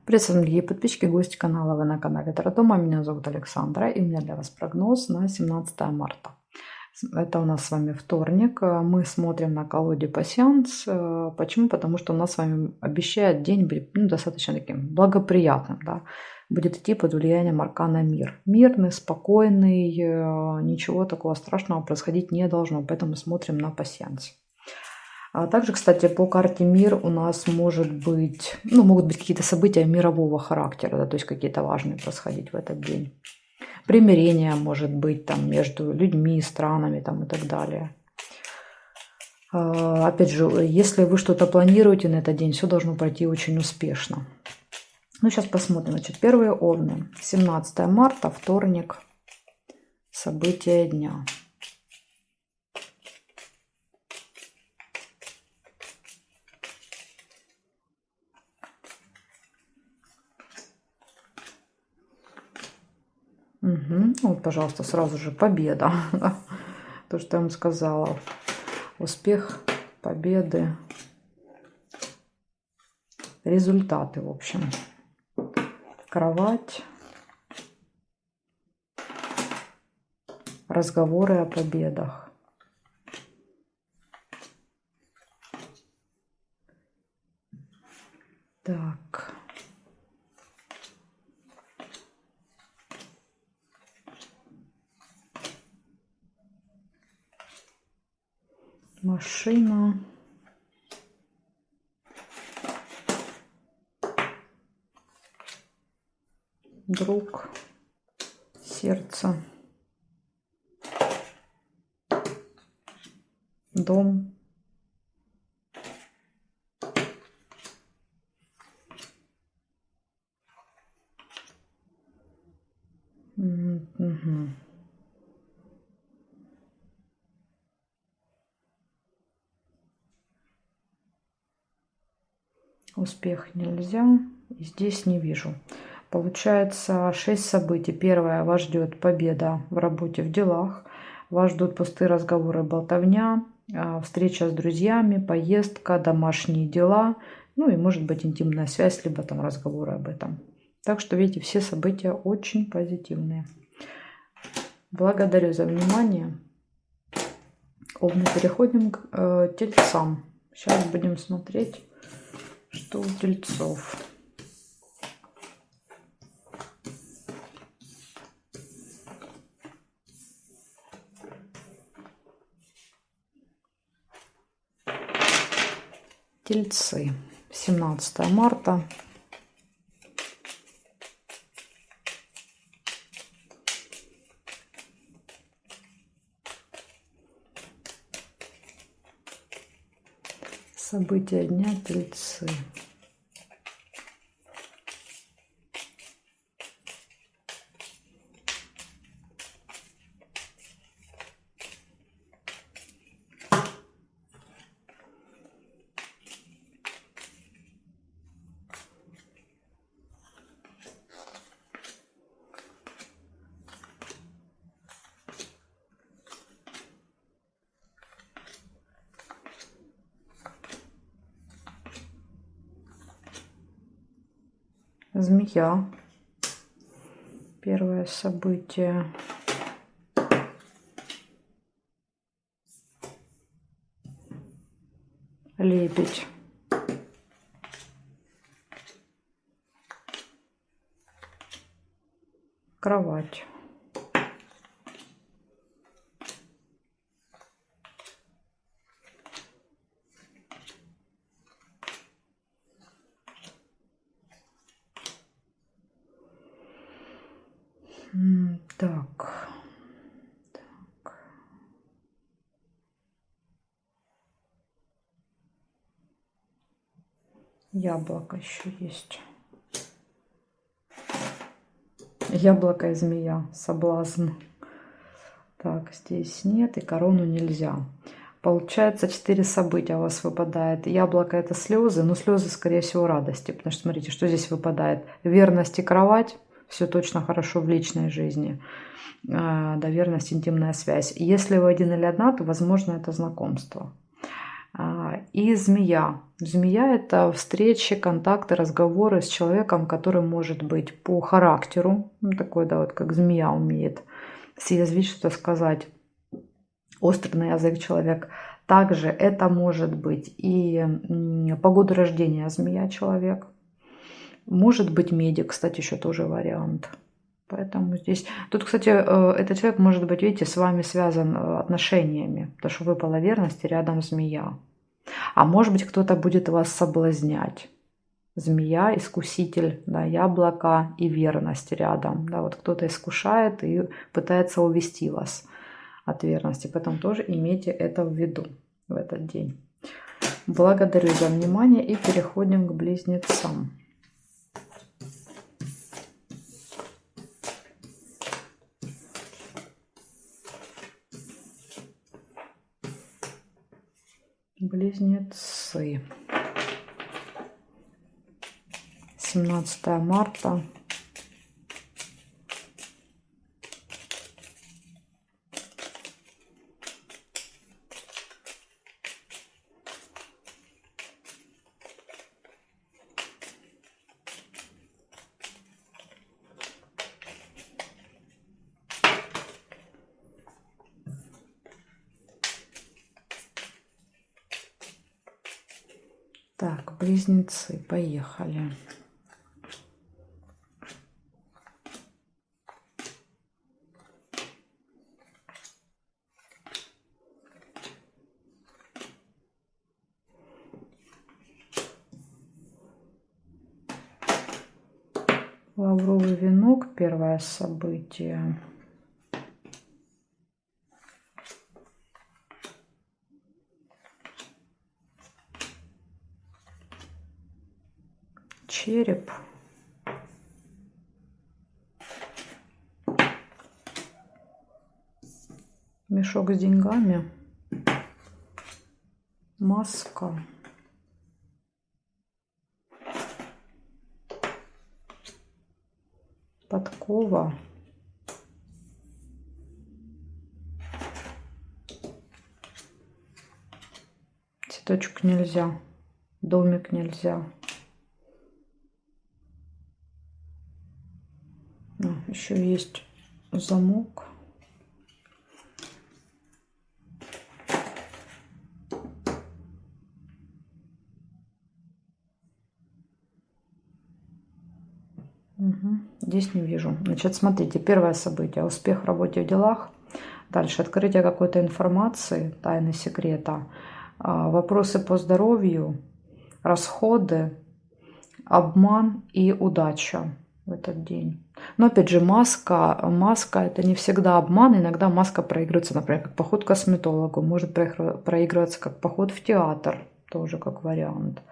Приветствую, дорогие подписчики, гости канала. Вы на канале Таро. Меня зовут Александра, и у меня для вас прогноз на 17 марта. Это у нас с вами вторник. Мы смотрим на колоде пасьянс. Почему? Потому что у нас с вами обещает день быть достаточно таким благоприятным. Да? Будет идти под влиянием аркана мир. Мирный, спокойный, ничего такого страшного происходить не должно. Поэтому смотрим на пасьянс. А также, кстати, по карте мир у нас могут быть какие-то события мирового характера, да, то есть какие-то важные происходить в этот день. Примирение может быть там между людьми, странами там, и так далее. Опять же, если вы что-то планируете на этот день, все должно пройти очень успешно. Ну, сейчас посмотрим. Значит, первые овны. 17 марта, вторник. События дня. Угу. Вот, пожалуйста, сразу же победа. То, что я вам сказала. Успех, победы, результаты, в общем. Кровать. Разговоры о победах. Так. Машина. Друг. Сердце. Дом. Угу. Успех нельзя. И здесь не вижу. Получается 6 событий. Первое. Вас ждет победа в работе, в делах. Вас ждут пустые разговоры, болтовня, встреча с друзьями, поездка, домашние дела. Ну и может быть интимная связь, либо там разговоры об этом. Так что, видите, все события очень позитивные. Благодарю за внимание. Овны, переходим к тельцам. Сейчас будем смотреть, что у тельцов. Тельцы. 17 марта. События дня тельцы. Змея. Первое событие. Лебедь. Кровать. Так. Яблоко еще есть. Яблоко и змея. Соблазн. Так, здесь нет. И корону нельзя. Получается 4 события у вас выпадает. Яблоко — это слезы, но слезы, скорее всего, радости. Потому что смотрите, что здесь выпадает. Верность и кровать. Все точно хорошо в личной жизни. Да, верность, интимная связь. Если вы один или одна, то, возможно, это знакомство. И змея. Змея — это встречи, контакты, разговоры с человеком, который может быть по характеру, ну, такой, да, вот как змея умеет съязвить, что-то сказать, острый на язык человек. Также это может быть и по году рождения змея человек. Может быть медик, кстати, еще тоже вариант. Поэтому здесь... Тут, кстати, этот человек может быть, видите, с вами связан отношениями, потому что выпала верность и рядом змея. А может быть, кто-то будет вас соблазнять. Змея, искуситель, да, яблоко и верность рядом. Да, вот кто-то искушает и пытается увести вас от верности. Поэтому тоже имейте это в виду в этот день. Благодарю за внимание и переходим к близнецам. Близнецы. 17 марта. Так, близнецы, поехали. Лавровый венок, первое событие. Череп. Мешок с деньгами. Маска. Подкова. Цветочек нельзя. Домик нельзя. Еще есть замок. Здесь не вижу. Значит, смотрите, первое событие. Успех в работе, в делах. Дальше открытие какой-то информации, тайны секрета. Вопросы по здоровью, расходы, обман и удача в этот день. Но опять же, маска это не всегда обман. Иногда маска проигрывается, например, как поход к косметологу. Может проигрываться как поход в театр, тоже как вариант.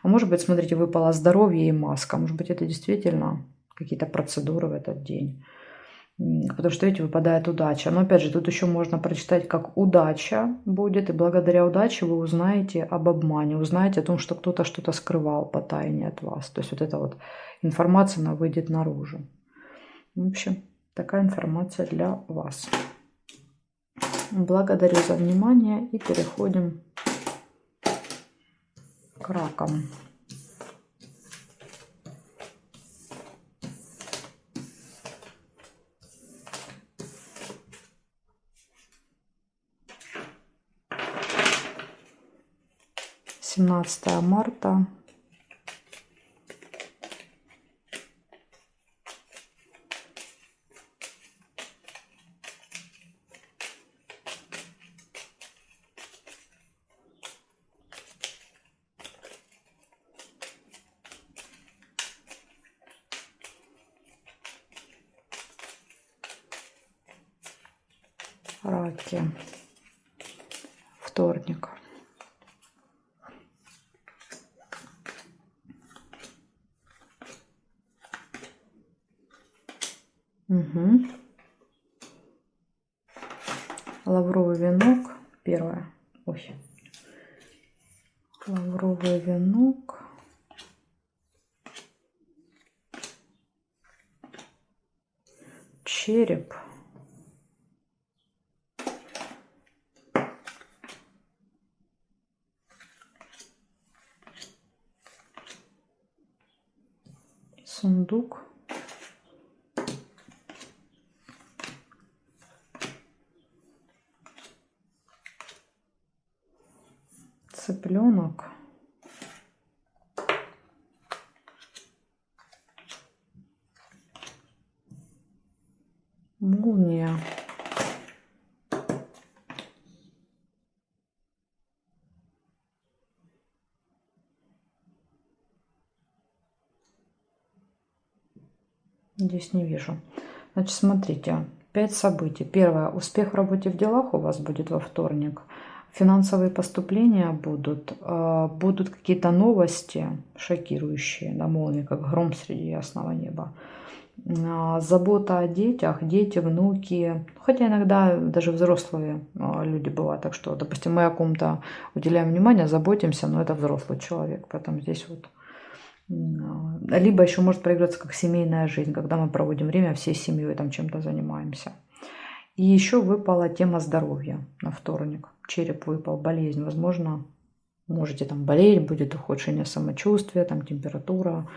А может быть, смотрите, выпало здоровье и маска. Может быть, это действительно какие-то процедуры в этот день. Потому что, видите, выпадает удача. Но опять же, тут еще можно прочитать, как удача будет. И благодаря удаче вы узнаете об обмане. Узнаете о том, что кто-то что-то скрывал по тайне от вас. То есть вот эта вот информация, она выйдет наружу. В общем, такая информация для вас. Благодарю за внимание и переходим к ракам. Семнадцатое марта. Раки. Вторник. Лавровый венок. Первое. Ой. Лавровый венок. Череп. сундук. Цыпленок. Молния. Здесь не вижу. Значит, смотрите, 5 событий. Первое. Успех в работе, в делах у вас будет во вторник. Финансовые поступления будут. Будут какие-то новости шокирующие на молнии, как гром среди ясного неба. Забота о детях, дети, внуки. Хотя иногда даже взрослые люди бывают. Так что, допустим, мы о ком-то уделяем внимание, заботимся, но это взрослый человек. Поэтому здесь вот. Либо еще может проиграться как семейная жизнь, когда мы проводим время всей семьей, там чем-то занимаемся. И еще выпала тема здоровья на вторник. Череп выпал, болезнь. Возможно, можете там болеть, будет ухудшение самочувствия, там температура,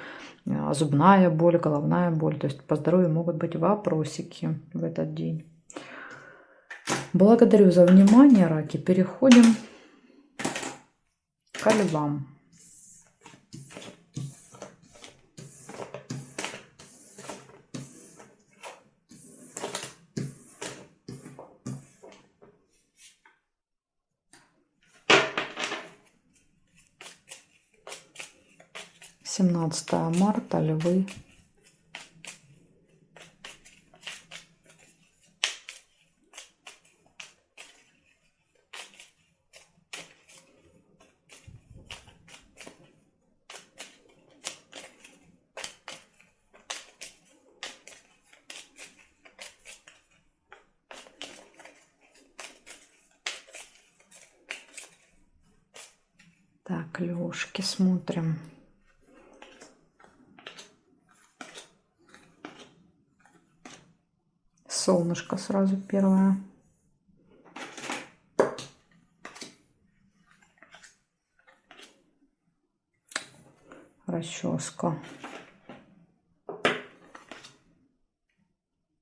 зубная боль, головная боль. То есть по здоровью могут быть вопросики в этот день. Благодарю за внимание, раки. Переходим к львам. Семнадцатое марта, львы. Так, львушки, смотрим. Солнышко сразу первое. Расческа.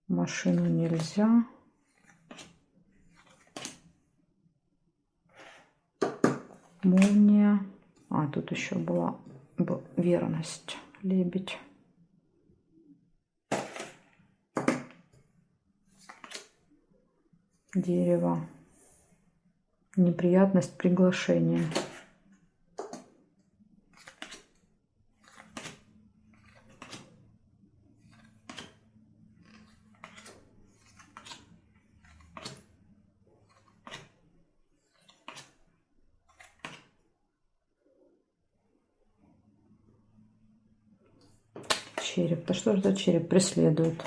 Машину нельзя. Молния. А, тут еще была верность. Лебедь. Дерево. Неприятность приглашения. Череп. Да что же за череп преследует?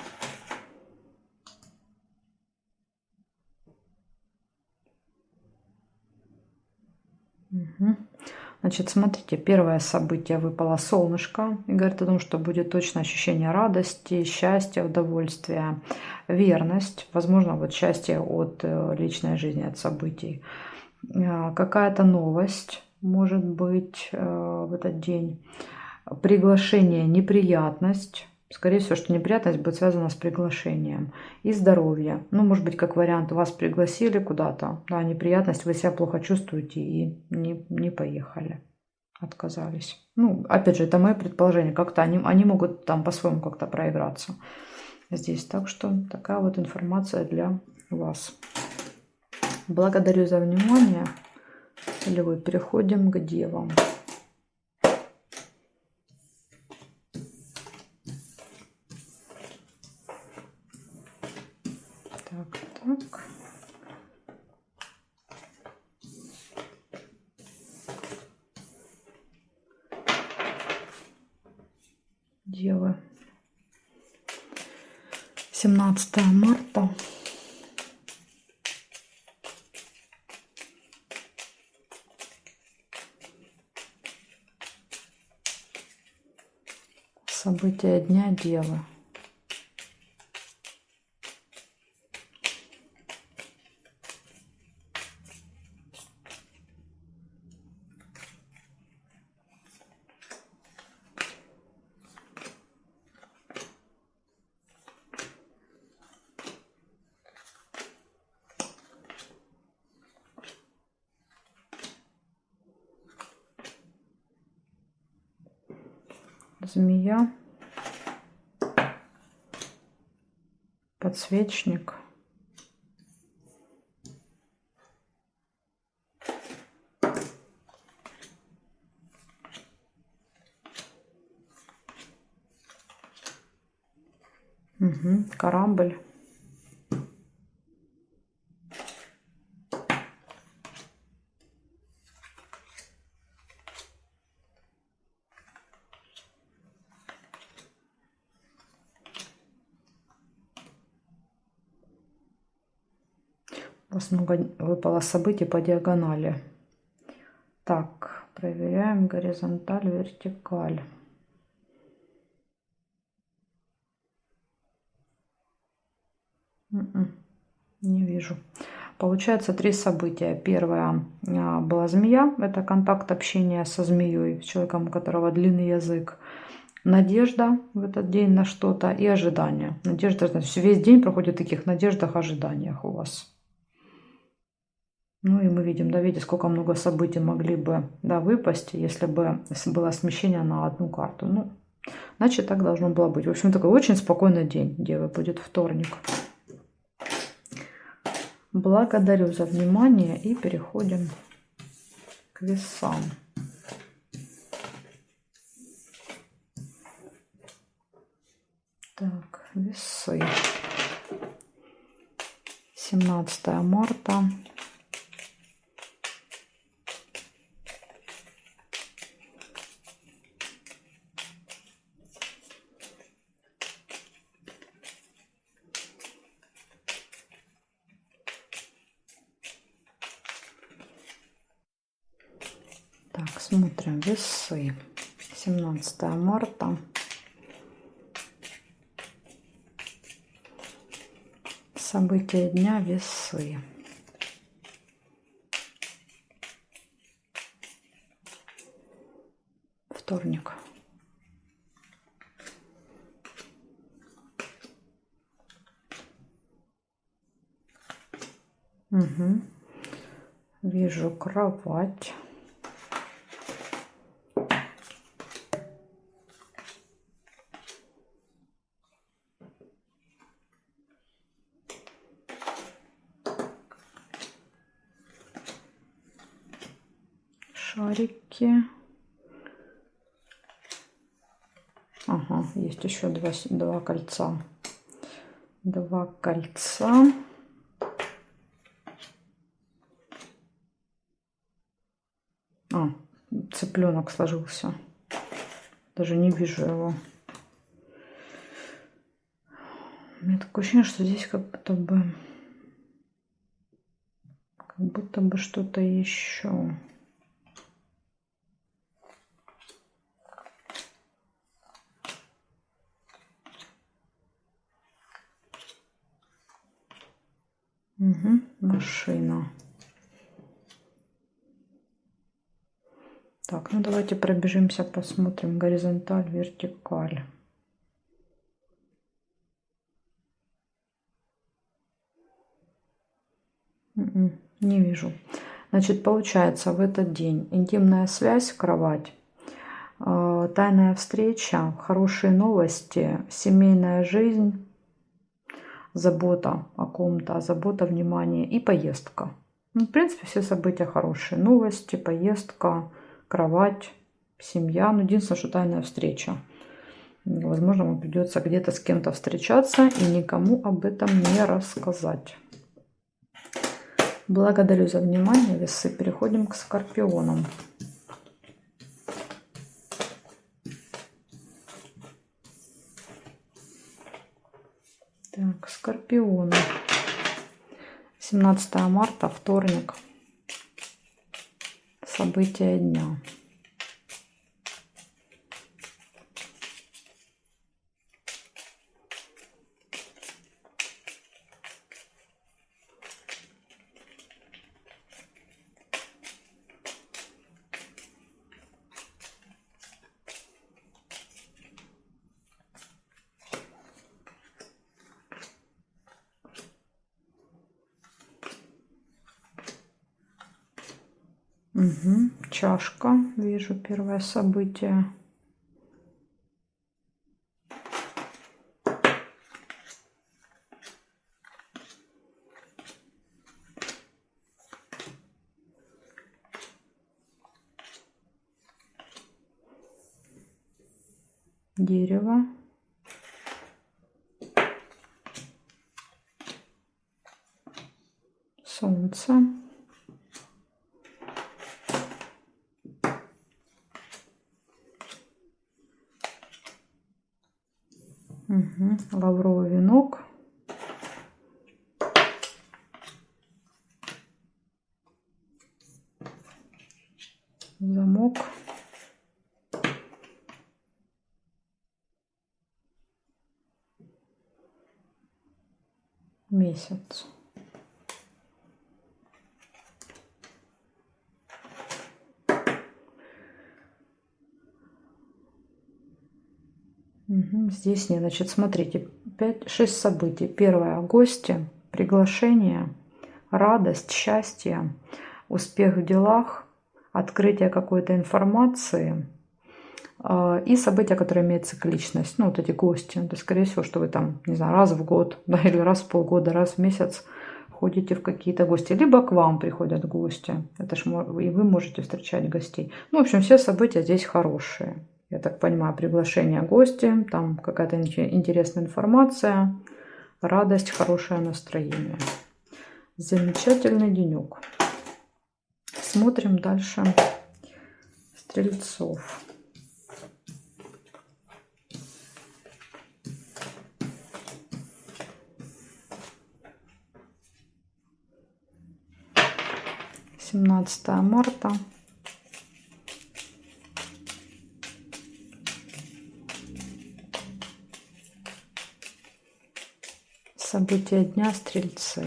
Угу. Значит, смотрите, первое событие выпало солнышко. И говорит о том, что будет точно ощущение радости, счастья, удовольствия, верность. Возможно, вот счастье от личной жизни, от событий. Какая-то новость может быть в этот день. Приглашение, неприятность. Скорее всего, что неприятность будет связана с приглашением. И здоровье. Ну, может быть, как вариант, вас пригласили куда-то. Да, неприятность, вы себя плохо чувствуете и не поехали. Отказались. Ну, опять же, это мое предположение. Как-то они могут там по-своему как-то проиграться здесь. Так что такая вот информация для вас. Благодарю за внимание. Львы, переходим к девам. Так. Девы. 17 марта. События дня Девы. Змея. Подсвечник. Угу. Корабль. У вас много выпало событий по диагонали. Так, проверяем горизонталь, вертикаль. Не вижу. Получается 3 события. Первое была змея. Это контакт, общение со змеей, с человеком, у которого длинный язык. Надежда в этот день на что-то и ожидание. Надежда, значит, весь день проходит в таких надеждах, ожиданиях у вас. Ну и мы видим, да, видите, сколько много событий могли бы, да, выпасть, если бы было смещение на одну карту. Ну, значит, так должно было быть. В общем, такой очень спокойный день, Девы, будет вторник. Благодарю за внимание и переходим к весам. Так, весы. 17 марта. Так, смотрим весы. 17 марта. События дня, весы. Вторник. Угу. Вижу кровать. Шарики. Ага, есть еще два кольца. 2 кольца. Цыпленок сложился. Даже не вижу его. У меня такое ощущение, что здесь как будто бы что-то еще. Угу, машина. Так, ну давайте пробежимся, посмотрим горизонталь, вертикаль. Не вижу. Значит, получается в этот день интимная связь, кровать, тайная встреча, хорошие новости, семейная жизнь, забота о ком-то, забота, внимание и поездка. Ну, в принципе, все события хорошие. Новости, поездка, кровать, семья. Ну, единственное, что тайная встреча. Возможно, вам придется где-то с кем-то встречаться и никому об этом не рассказать. Благодарю за внимание, весы. Переходим к скорпионам. Так, скорпионы. 17 марта, вторник. События дня. Угу. Чашка. Вижу первое событие. дерево, солнце, лавровый венок, замок, месяц. Здесь нет. Значит, смотрите, 6 событий. Первое — гости, приглашение, радость, счастье, успех в делах, открытие какой-то информации и события, которые имеют цикличность. Ну, вот эти гости. То есть, скорее всего, что вы там, не знаю, раз в год, да, или раз в полгода, раз в месяц ходите в какие-то гости. Либо к вам приходят гости. Это ж и вы можете встречать гостей. Ну, в общем, все события здесь хорошие. Я так понимаю, приглашение гостя, там какая-то интересная информация, радость, хорошее настроение. Замечательный денек. Смотрим дальше стрельцов. Семнадцатое марта. События дня — стрельцы.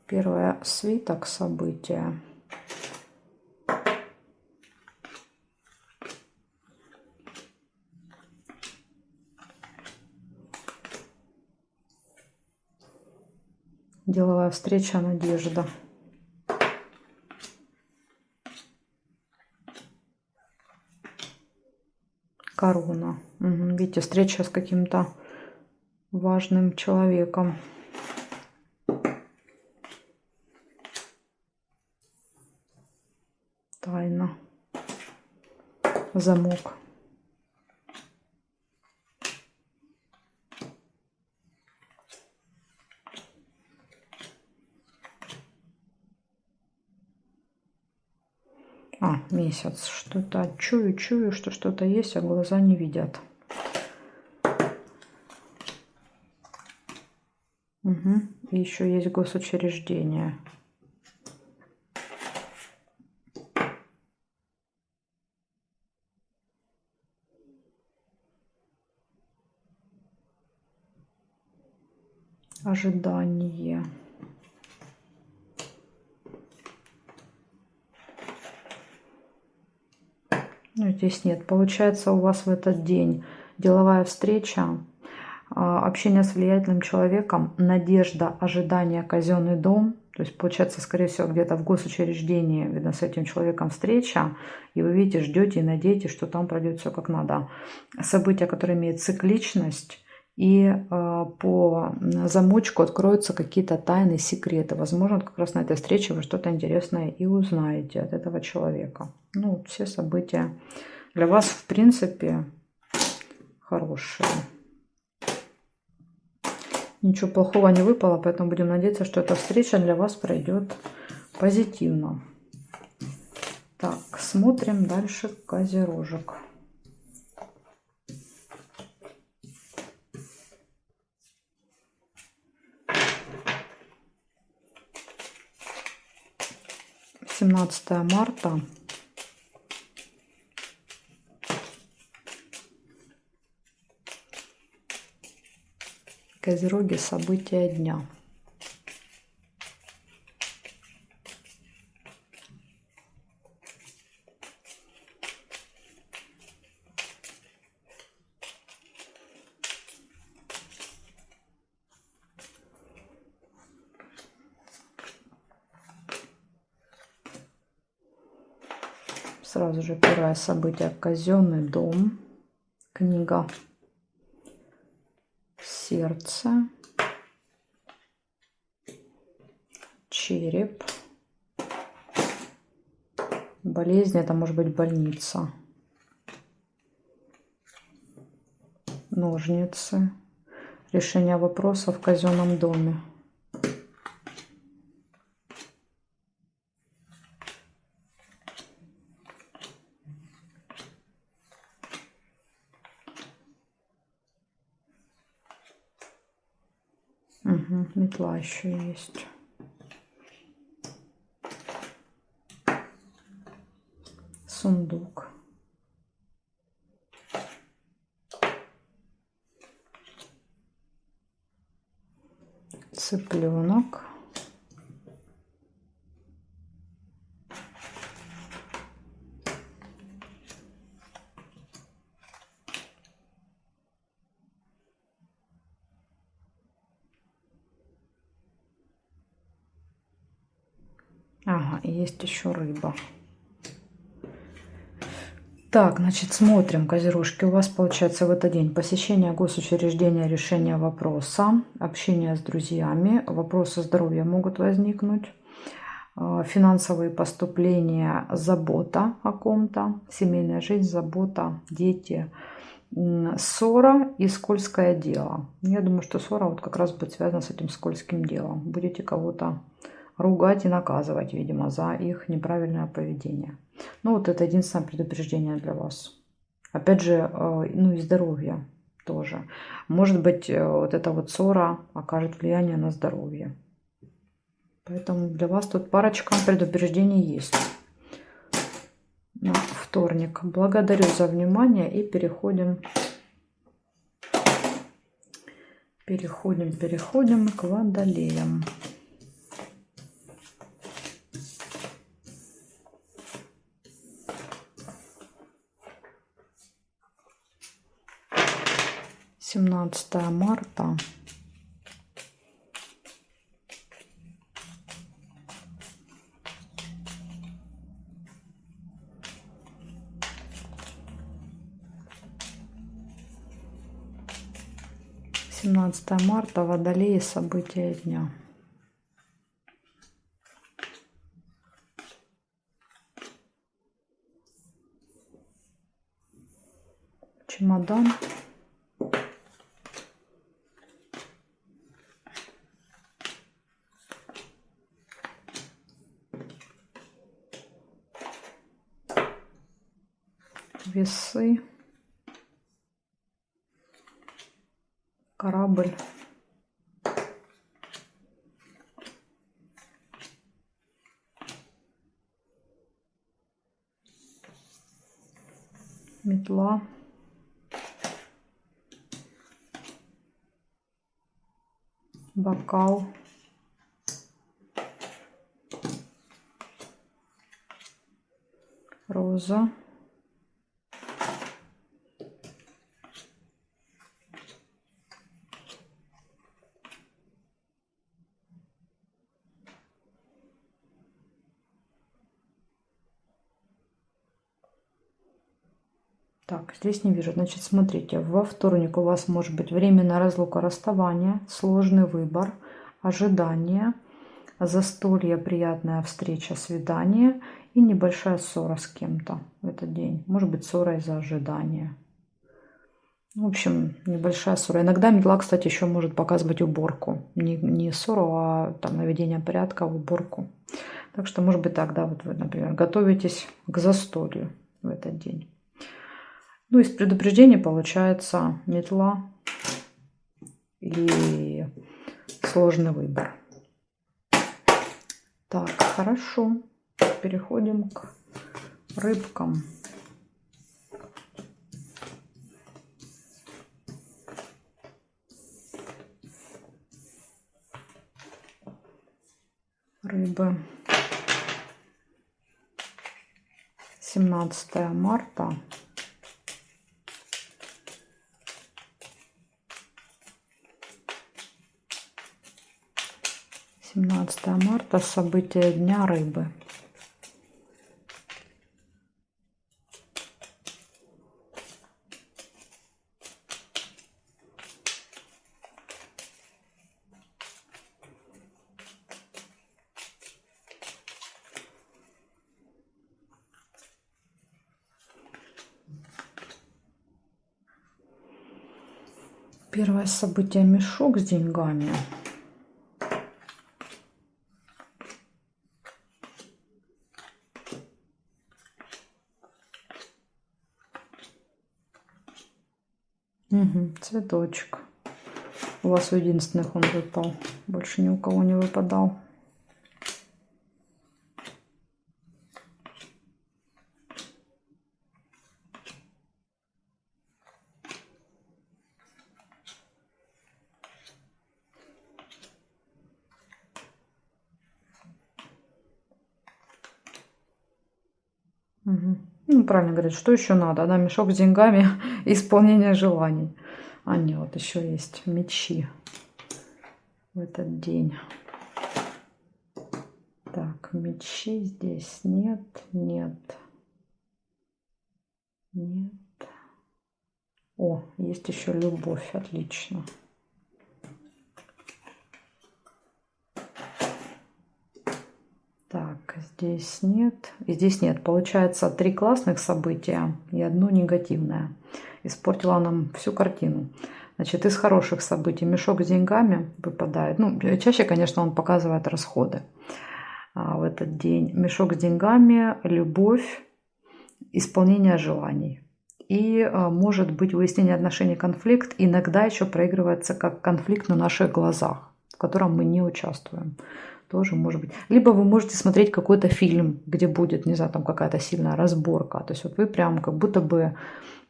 Первое — свиток события. Деловая встреча, надежда. Корона. Видите, встреча с каким-то важным человеком. Тайна. Замок. Месяц. Что-то чую, что что-то есть, а глаза не видят. И еще есть госучреждение. Ожидание. Ну, здесь нет. Получается, у вас в этот день деловая встреча, общение с влиятельным человеком, надежда, ожидание, казенный дом. То есть, получается, скорее всего, где-то в госучреждении, видно, с этим человеком встреча, и вы видите, ждете и надеетесь, что там пройдет все как надо. События, которые имеют цикличность, и по замочку откроются какие-то тайны, секреты. Возможно, как раз на этой встрече вы что-то интересное и узнаете от этого человека. Ну, все события для вас, в принципе, хорошие. Ничего плохого не выпало, поэтому будем надеяться, что эта встреча для вас пройдет позитивно. Так, смотрим дальше козерожек. Семнадцатое марта. Козероги, события дня. Сразу же первое событие — казенный дом. Книга сердце, череп, болезнь, это может быть больница, ножницы, решение вопроса в казенном доме. Угу, метла еще есть. Сундук. Цыпленок. Ага, и есть еще рыба. Так, значит, смотрим, козерожки. У вас получается в этот день посещение госучреждения, решение вопроса, общение с друзьями, вопросы здоровья могут возникнуть, финансовые поступления, забота о ком-то, семейная жизнь, забота, дети, ссора и скользкое дело. Я думаю, что ссора вот как раз будет связана с этим скользким делом. Будете кого-то ругать и наказывать, видимо, за их неправильное поведение. Ну, вот это единственное предупреждение для вас. Опять же, ну и здоровье тоже. Может быть, вот эта вот ссора окажет влияние на здоровье. Поэтому для вас тут парочка предупреждений есть. На вторник. Благодарю за внимание и переходим к водолеям. Семнадцатое марта. Водолеи, события дня. Чемодан. Весы. Корабль. Метла. Бокал. Роза. Так, здесь не вижу. Значит, смотрите, во вторник у вас может быть временная разлука, расставание, сложный выбор, ожидание, застолье, приятная встреча, свидание и небольшая ссора с кем-то в этот день. Может быть, ссора из-за ожидания. В общем, небольшая ссора. Иногда метла, кстати, еще может показывать уборку. Не ссору, а там наведение порядка, уборку. Так что, может быть, так, да, вот вы, например, готовитесь к застолью в этот день. Ну, из предупреждений получается метла и сложный выбор. Так, хорошо. Переходим к рыбкам. Рыбы. 17 марта. События дня рыбы. Первое событие — мешок с деньгами. Угу, цветочек. У вас у единственных он выпал. Больше ни у кого не выпадал. Угу. Ну, правильно говорит, что еще надо? Да, мешок с деньгами и исполнение желаний. А нет, вот еще есть мечи в этот день. Так, мечи здесь нет, нет, нет. О, есть еще любовь, отлично. Так, здесь нет. И здесь нет. Получается 3 классных события и 1 негативное. Испортила нам всю картину. Значит, из хороших событий мешок с деньгами выпадает. Ну, чаще, конечно, он показывает расходы в этот день. Мешок с деньгами, любовь, исполнение желаний. И может быть выяснение отношений, конфликт. Иногда еще проигрывается как конфликт на наших глазах, в котором мы не участвуем. Тоже может быть. Либо вы можете смотреть какой-то фильм, где будет, не знаю, там какая-то сильная разборка. То есть вот вы прям как будто бы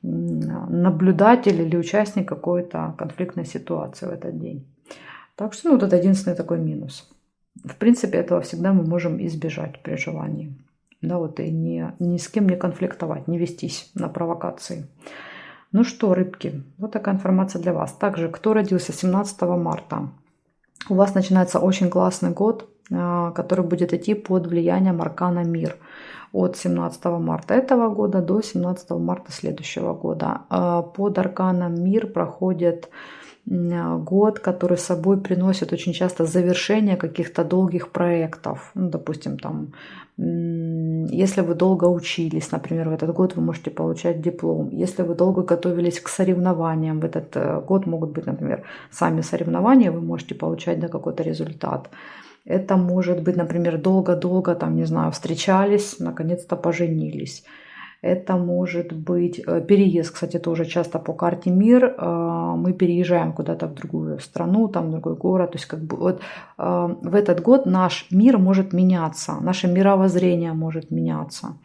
наблюдатель или участник какой-то конфликтной ситуации в этот день. Так что, ну, вот это единственный такой минус. В принципе, этого всегда мы можем избежать при желании. Да, вот и ни с кем не конфликтовать, не вестись на провокации. Ну что, рыбки, вот такая информация для вас. Также, кто родился 17 марта, у вас начинается очень классный год, который будет идти под влиянием аркана Мир от 17 марта этого года до 17 марта следующего года. Под арканом Мир проходит год, который с собой приносит очень часто завершение каких-то долгих проектов. Ну, допустим, там, если вы долго учились, например, в этот год вы можете получать диплом. Если вы долго готовились к соревнованиям, в этот год могут быть, например, сами соревнования, вы можете получать, да, какой-то результат. Это может быть, например, долго-долго, там, не знаю, встречались, наконец-то поженились. Это может быть переезд, кстати, тоже часто по карте Мир. Мы переезжаем куда-то в другую страну, там, в другой город. То есть как бы вот в этот год наш мир может меняться, наше мировоззрение может меняться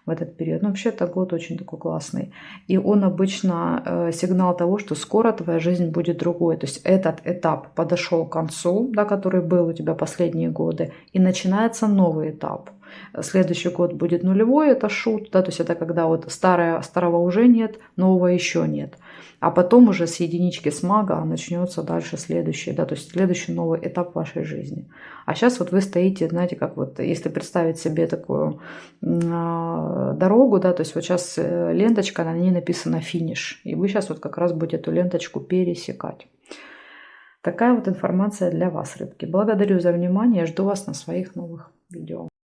в этот период. Но вообще это год очень такой классный. И он обычно сигнал того, что скоро твоя жизнь будет другой. То есть этот этап подошел к концу, да, который был у тебя последние годы, и начинается новый этап. Следующий год будет нулевой, это шут, да, то есть это когда вот старого уже нет, нового еще нет. А потом уже с единички с мага начнется дальше следующий, да, то есть следующий новый этап вашей жизни. А сейчас вот вы стоите, знаете, как вот, если представить себе такую дорогу, да, то есть вот сейчас ленточка, на ней написано финиш, и вы сейчас вот как раз будете эту ленточку пересекать. Такая вот информация для вас, рыбки. Благодарю за внимание, жду вас на своих новых видео.